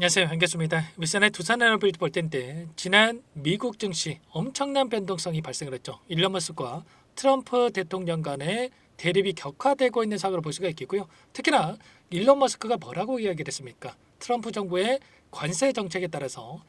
안녕하세요. 반갑습니다. 윗선의 두산에너비를 볼 텐데 지난 미국 증시 엄청난 변동성이 발생을 했죠. 일론 머스크와 트럼프 대통령 간의 대립이 격화되고 있는 상황으로 볼 수가 있겠고요. 특히나 일론 머스크가 뭐라고 이야기를 했습니까? 트럼프 정부의 관세 정책에 따라서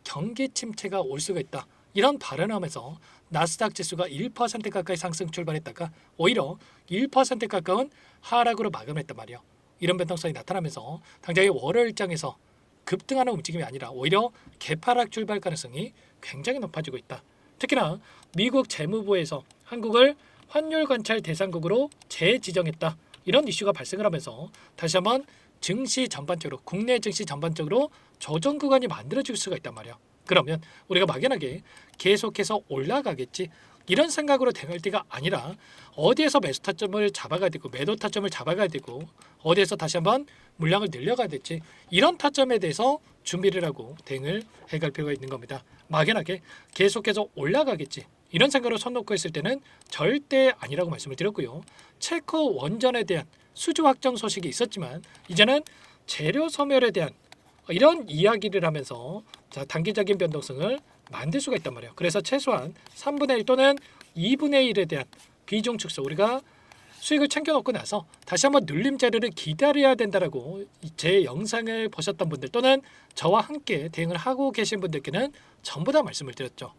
경기 침체가 올 수가 있다. 이런 발언을 하면서 나스닥 지수가 1% 가까이 상승 출발했다가 오히려 1% 가까운 하락으로 마감했단 말이에요. 이런 변동성이 나타나면서 당장의 월요일장에서 급등하는 움직임이 아니라 오히려 개파락 출발 가능성이 굉장히 높아지고 있다. 특히나 미국 재무부에서 한국을 환율 관찰 대상국으로 재지정했다. 이런 이슈가 발생을 하면서 다시 한번 증시 전반적으로 국내 증시 전반적으로 조정 구간이 만들어질 수가 있단 말이야. 그러면 우리가 막연하게 계속해서 올라가겠지 이런 생각으로 대응할 때가 아니라 어디에서 매수 타점을 잡아가야 되고 매도 타점을 잡아가야 되고 어디에서 다시 한번 물량을 늘려가야 될지 이런 타점에 대해서 준비를 하고 대응을 해갈 필요가 있는 겁니다. 막연하게 계속해서 올라가겠지 이런 생각으로 손 놓고 있을 때는 절대 아니라고 말씀을 드렸고요. 체코 원전에 대한 수주 확정 소식이 있었지만 이제는 재료 소멸에 대한 이런 이야기를 하면서 단기적인 변동성을 만들 수가 있단 말이에요. 그래서 최소한 3분의 1 또는 2분의 1에 대한 비중 축소 우리가 수익을 챙겨놓고 나서 다시 한번 눌림 자리를 기다려야 된다라고 제 영상을 보셨던 분들 또는 저와 함께 대응을 하고 계신 분들께는 전부 다 말씀을 드렸죠.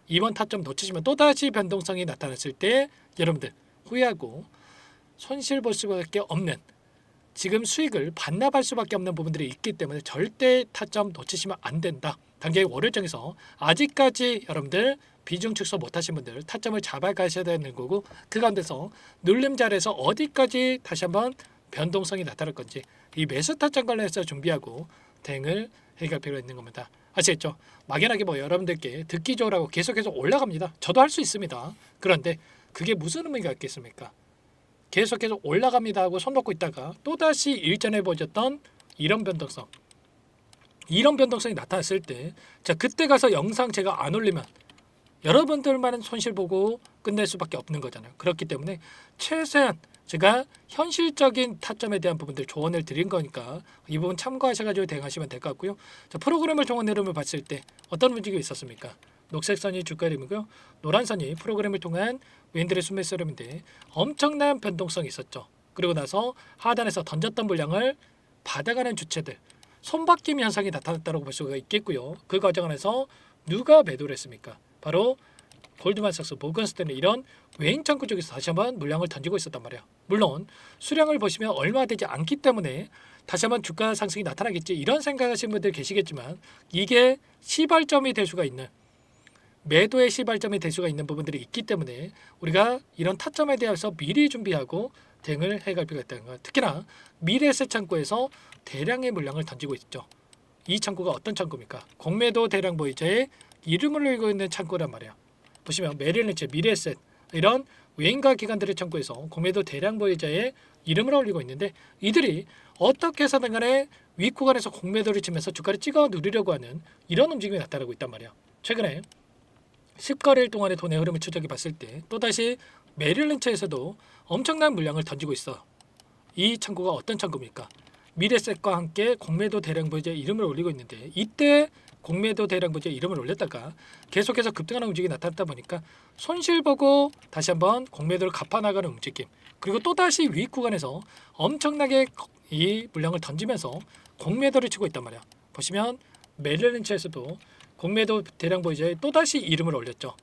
이번 타점 놓치시면 또다시 변동성이 나타났을 때 여러분들 후회하고 손실 볼 수밖에 없는 지금 수익을 반납할 수밖에 없는 부분들이 있기 때문에 절대 타점 놓치시면 안 된다. 당장의 월요일장에서 아직까지 여러분들 비중 축소 못하신 분들 타점을 잡아가셔야 되는 거고 그 가운데서 눌림 자리에서 어디까지 다시 한번 변동성이 나타날 건지 이 매수 타점 관련해서 준비하고 대응을 해갈 필요가 있는 겁니다. 아시겠죠? 막연하게 여러분들께 듣기 좋으라고 계속해서 올라갑니다. 저도 할 수 있습니다. 그런데 그게 무슨 의미가 있겠습니까? 계속해서 올라갑니다 하고 손 놓고 있다가 또다시 일전에 보셨던 이런 변동성이 나타났을 때 그때 가서 영상 제가 안 올리면 여러분들만은 손실 보고 끝낼 수밖에 없는 거잖아요. 그렇기 때문에 최대한 제가 현실적인 타점에 대한 부분들 조언을 드린 거니까 이 부분 참고하셔가지고 대응하시면 될 것 같고요. 프로그램을 종합 흐름을 봤을 때 어떤 움직임이 있었습니까? 녹색 선이 주가 흐름이고요. 노란 선이 프로그램을 통한 윈드의 순매수 흐름인데 엄청난 변동성이 있었죠. 그리고 나서 하단에서 던졌던 물량을 받아가는 주체들 손바뀜 현상이 나타났다고 볼 수가 있겠고요. 그 과정 안에서 누가 매도를 했습니까? 바로 골드만삭스, 모건스탠리 이런 외인 창구 쪽에서 다시 한번 물량을 던지고 있었단 말이에요. 물론 수량을 보시면 얼마 되지 않기 때문에 다시 한번 주가 상승이 나타나겠지 이런 생각하시는 분들 계시겠지만 이게 시발점이 될 수가 있는 매도의 시발점이 될 수가 있는 부분들이 있기 때문에 우리가 이런 타점에 대해서 미리 준비하고 대응을 해갈 필요가 있다는 것. 특히나 미래에셋 창구에서 대량의 물량을 던지고 있죠. 이 창구가 어떤 창구입니까? 공매도 대량 보이자의 이름을 올리고 있는 창구란 말이에요. 보시면 메릴린치, 미래에셋 이런 외인가 기관들의 창구에서 공매도 대량 보이자의 이름을 올리고 있는데 이들이 어떻게 해서든 간에 윗 구간에서 공매도를 치면서 주가를 찍어 누리려고 하는 이런 움직임이 나타나고 있단 말이에요. 최근에 10거래일 동안의 돈의 흐름을 추적해 봤을 때 또다시 메릴린치에서도 엄청난 물량을 던지고 있어. 이 창구가 어떤 창구입니까? 미래셋과 함께 공매도 대량 보이자의 이름을 올리고 있는데 이때 공매도 대량 보이자의 이름을 올렸다가 계속해서 급등하는 움직임이 나타났다 보니까 손실 보고 다시 한번 공매도를 갚아나가는 움직임 그리고 또다시 윗 구간에서 엄청나게 이 물량을 던지면서 공매도를 치고 있단 말이야. 보시면 메릴린치에서도 공매도 대량 보이자에 또다시 이름을 올렸죠.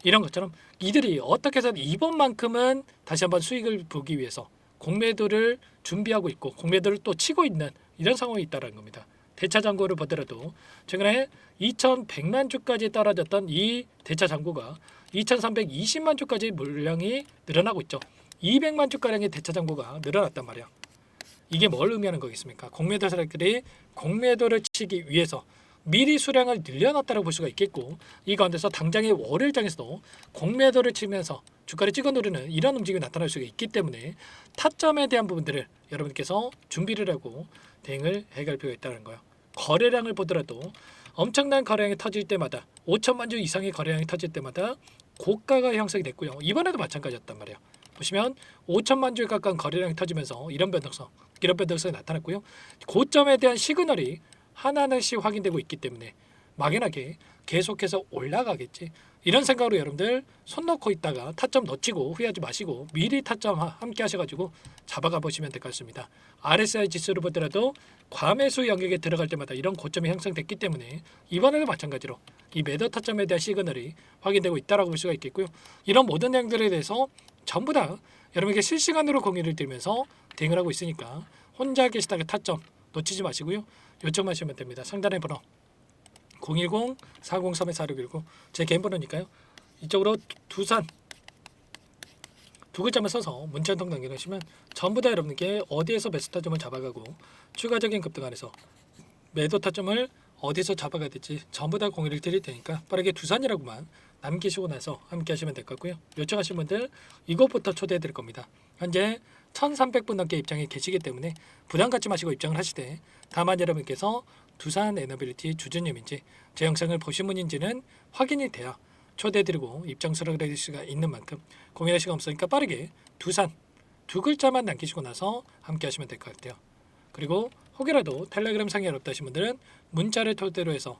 이런 것처럼 이들이 어떻게 해서 이번만큼은 다시 한번 수익을 보기 위해서 공매도를 준비하고 있고 공매도를 또 치고 있는 이런 상황이 있다는 겁니다. 대차 잔고를 보더라도 최근에 2,100만 주까지 떨어졌던 이 대차 잔고가 2,320만 주까지 물량이 늘어나고 있죠. 200만 주가량의 대차 잔고가 늘어났단 말이야. 이게 뭘 의미하는 거겠습니까? 공매도 세력들이 공매도를 치기 위해서 미리 수량을 늘려놨다고 볼 수가 있겠고 이 가운데서 당장의 월요일장에서도 공매도를 치면서 주가를 찍어 누르는 이런 움직임이 나타날 수가 있기 때문에 타점에 대한 부분들을 여러분께서 준비를 하고 대응을 해갈 필요가 있다는 거예요. 거래량을 보더라도 엄청난 거래량이 터질 때마다 5천만 주 이상의 거래량이 터질 때마다 고가가 형성이 됐고요. 이번에도 마찬가지였단 말이에요. 보시면 5천만 주에 가까운 거래량이 터지면서 이런 변동성이 나타났고요. 고점에 대한 시그널이 하나씩 확인되고 있기 때문에 막연하게 계속해서 올라가겠지. 이런 생각으로 여러분들 손 놓고 있다가 타점 놓치고 후회하지 마시고 미리 타점 함께 하셔가지고 잡아가 보시면 될 것 같습니다. RSI 지수를 보더라도 과매수 영역에 들어갈 때마다 이런 고점이 형성됐기 때문에 이번에도 마찬가지로 이 매도 타점에 대한 시그널이 확인되고 있다라고 볼 수가 있겠고요. 이런 모든 내용들에 대해서 전부 다 여러분에게 실시간으로 공유를 드리면서 대응을 하고 있으니까 혼자 계시다가 타점 놓치지 마시고요. 요청하시면 됩니다. 상단의 번호 010-403-4619 제 개인 번호니까요. 이쪽으로 두산 두 글자만 써서 문자 한 통 남겨주시면 전부 다 여러분께 어디에서 매수 타점을 잡아가고 추가적인 급등 안에서 매도 타점을 어디서 잡아가야 될지 전부 다 공유를 드릴 테니까 빠르게 두산이라고만 남기시고 나서 함께 하시면 될 것 같고요. 요청하신 분들 이것부터 초대해 드릴 겁니다. 현재 1300분 넘게 입장에 계시기 때문에 부담 갖지 마시고 입장을 하시되 다만 여러분께서 두산 에너빌리티 주주님인지 제 영상을 보신 분인지는 확인이 돼야 초대해드리고 입장 수락을 할 수가 있는 만큼 고민할 시간 없으니까 빠르게 두산 두 글자만 남기시고 나서 함께 하시면 될 것 같아요. 그리고 혹여라도 텔레그램 상에 어렵다 하신 분들은 문자를 토대로 해서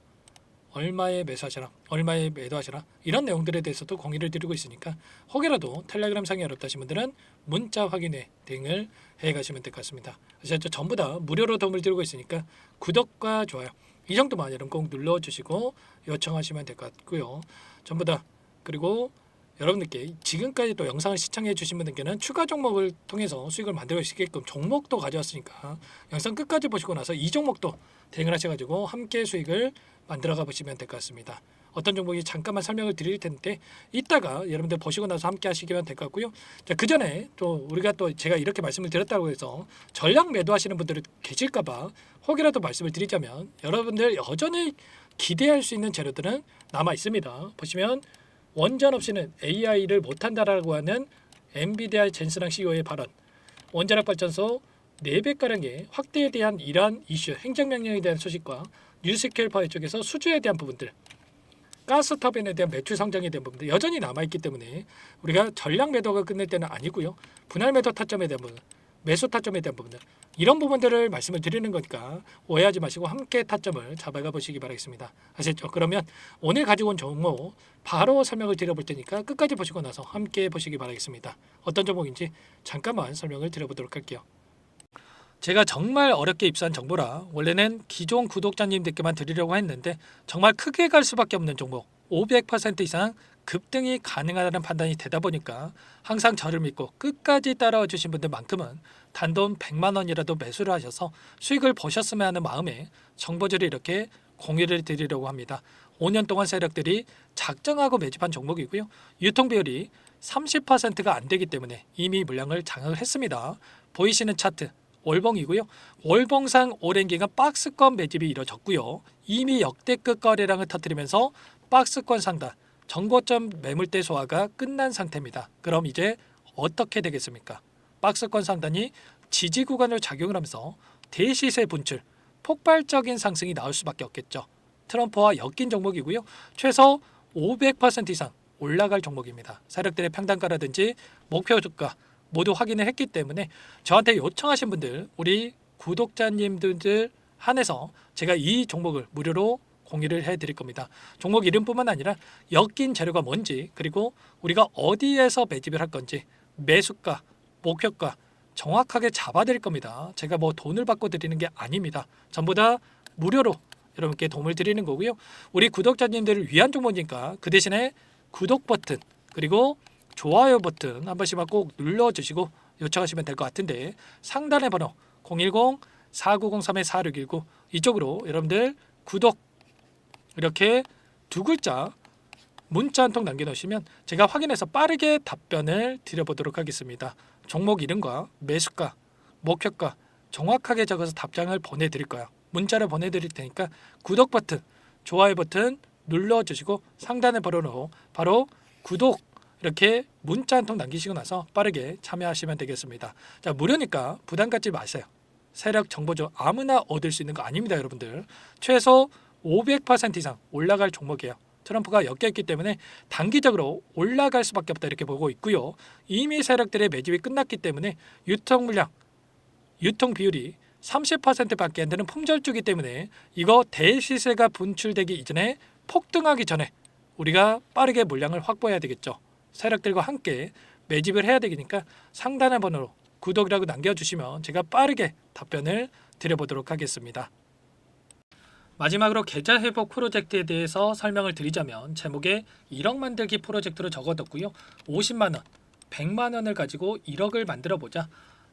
얼마에 매수하시라, 얼마에 매도하시라 이런 내용들에 대해서도 공유를 드리고 있으니까 혹여라도 텔레그램 상에 어렵다 하신 분들은 문자 확인에 대응을 해가시면 될 것 같습니다. 그래서 전부 다 무료로 도움을 드리고 있으니까 구독과 좋아요 이 정도만 여러분 꼭 눌러주시고 요청하시면 될 것 같고요. 전부 다 그리고 여러분들께 지금까지 또 영상을 시청해 주신 분들께는 추가 종목을 통해서 수익을 만들어 주시게끔 종목도 가져왔으니까 영상 끝까지 보시고 나서 이 종목도 대응을 하셔가지고 함께 수익을 만들어가 보시면 될 것 같습니다. 어떤 종목이 잠깐만 설명을 드릴 텐데 이따가 여러분들 보시고 나서 함께 하시면 될 것 같고요. 자, 그 전에 또 우리가 또 제가 이렇게 말씀을 드렸다고 해서 전량 매도하시는 분들이 계실까봐 혹이라도 말씀을 드리자면 여러분들 여전히 기대할 수 있는 재료들은 남아 있습니다. 보시면 원전 없이는 AI를 못한다라고 하는 엔비디아 젠스랑 CEO의 발언, 원자력 발전소 4배가량의 확대에 대한 이러한 이슈, 행정명령에 대한 소식과 뉴스케일 파워 쪽에서 수주에 대한 부분들, 가스터빈에 대한 매출 성장에 대한 부분들 여전히 남아있기 때문에 우리가 전량 매도가 끝낼 때는 아니고요. 분할 매도 타점에 대한 부분, 매수 타점에 대한 부분들 이런 부분들을 말씀을 드리는 거니까 오해하지 마시고 함께 타점을 잡아가 보시기 바라겠습니다. 아셨죠? 그러면 오늘 가지고 온 종목 바로 설명을 드려볼 테니까 끝까지 보시고 나서 함께 보시기 바라겠습니다. 어떤 종목인지 잠깐만 설명을 드려보도록 할게요. 제가 정말 어렵게 입수한 정보라 원래는 기존 구독자님들께만 드리려고 했는데 정말 크게 갈 수밖에 없는 종목 500% 이상 급등이 가능하다는 판단이 되다 보니까 항상 저를 믿고 끝까지 따라와 주신 분들만큼은 단돈 100만 원이라도 매수를 하셔서 수익을 보셨으면 하는 마음에 정보들을 이렇게 공유를 드리려고 합니다. 5년 동안 세력들이 작정하고 매집한 종목이고요. 유통비율이 30%가 안 되기 때문에 이미 물량을 장악을 했습니다. 보이시는 차트 월봉이고요. 월봉상 오랜 기간 박스권 매집이 이뤄졌고요. 이미 역대급 거래량을 터뜨리면서 박스권 상단 정고점 매물대 소화가 끝난 상태입니다. 그럼 이제 어떻게 되겠습니까? 박스권 상단이 지지 구간을 작용을 하면서 대시세 분출, 폭발적인 상승이 나올 수밖에 없겠죠. 트럼프와 엮인 종목이고요. 최소 500% 이상 올라갈 종목입니다. 세력들의 평단가라든지 목표 주가 모두 확인을 했기 때문에 저한테 요청하신 분들 우리 구독자님들 한해서 제가 이 종목을 무료로 공유를 해드릴 겁니다. 종목 이름뿐만 아니라 엮인 재료가 뭔지 그리고 우리가 어디에서 매집을 할 건지 매수가, 목표가 정확하게 잡아드릴 겁니다. 제가 뭐 돈을 받고 드리는 게 아닙니다. 전부 다 무료로 여러분께 도움을 드리는 거고요. 우리 구독자님들을 위한 종목이니까 그 대신에 구독 버튼 그리고 좋아요 버튼 한 번씩만 꼭 눌러주시고 요청하시면 될 것 같은데 상단의 번호 010-4903-4619 이쪽으로 여러분들 구독 이렇게 두 글자 문자 한 통 남겨놓으시면 제가 확인해서 빠르게 답변을 드려보도록 하겠습니다. 종목 이름과 매수가, 목표가 정확하게 적어서 답장을 보내드릴 거예요. 문자를 보내드릴 테니까 구독 버튼, 좋아요 버튼 눌러주시고 상단의 번호로 바로 구독 이렇게 문자 한 통 남기시고 나서 빠르게 참여하시면 되겠습니다. 자, 무료니까 부담 갖지 마세요. 세력 정보죠. 아무나 얻을 수 있는 거 아닙니다, 여러분들. 최소 500% 이상 올라갈 종목이에요. 트럼프가 엮였기 때문에 단기적으로 올라갈 수밖에 없다 이렇게 보고 있고요. 이미 세력들의 매집이 끝났기 때문에 유통 물량, 유통 비율이 30%밖에 안 되는 품절주기 때문에 이거 대시세가 분출되기 이전에 폭등하기 전에 우리가 빠르게 물량을 확보해야 되겠죠. 세력들과 함께 매집을 해야 되니까 상단의 번호로 구독이라고 남겨주시면 제가 빠르게 답변을 드려보도록 하겠습니다. 마지막으로 계좌 회복 프로젝트에 대해서 설명을 드리자면 제목에 1억 만들기 프로젝트로 적어뒀고요. 50만 원, 100만 원을 가지고 1억을 만들어 보자.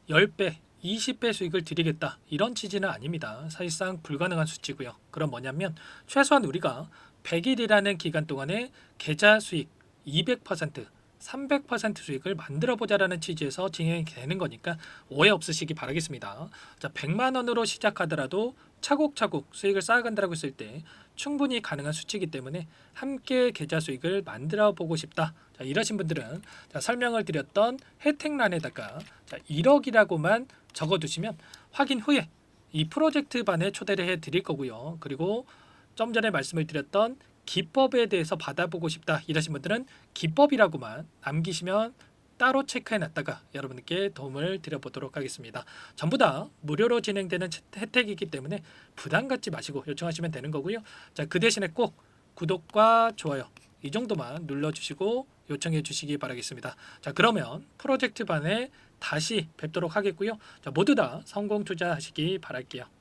10배, 20배 수익을 드리겠다. 이런 취지는 아닙니다. 사실상 불가능한 수치고요. 그럼 뭐냐면 최소한 우리가 100일이라는 기간 동안에 계좌 수익 200%, 300% 수익을 만들어 보자라는 취지에서 진행이 되는 거니까 오해 없으시기 바라겠습니다. 자, 100만 원으로 시작하더라도 차곡차곡 수익을 쌓아간다고 했을 때 충분히 가능한 수치이기 때문에 함께 계좌 수익을 만들어 보고 싶다. 자, 이러신 분들은 자, 설명을 드렸던 혜택란에다가 1억이라고만 적어두시면 확인 후에 이 프로젝트 반에 초대를 해 드릴 거고요. 그리고 좀 전에 말씀을 드렸던 기법에 대해서 받아보고 싶다 이러신 분들은 기법이라고만 남기시면 따로 체크해 놨다가 여러분께 도움을 드려보도록 하겠습니다. 전부 다 무료로 진행되는 혜택이기 때문에 부담 갖지 마시고 요청하시면 되는 거고요. 자, 그 대신에 꼭 구독과 좋아요 이 정도만 눌러주시고 요청해 주시기 바라겠습니다. 자, 그러면 프로젝트 반에 다시 뵙도록 하겠고요. 자, 모두 다 성공 투자하시기 바랄게요.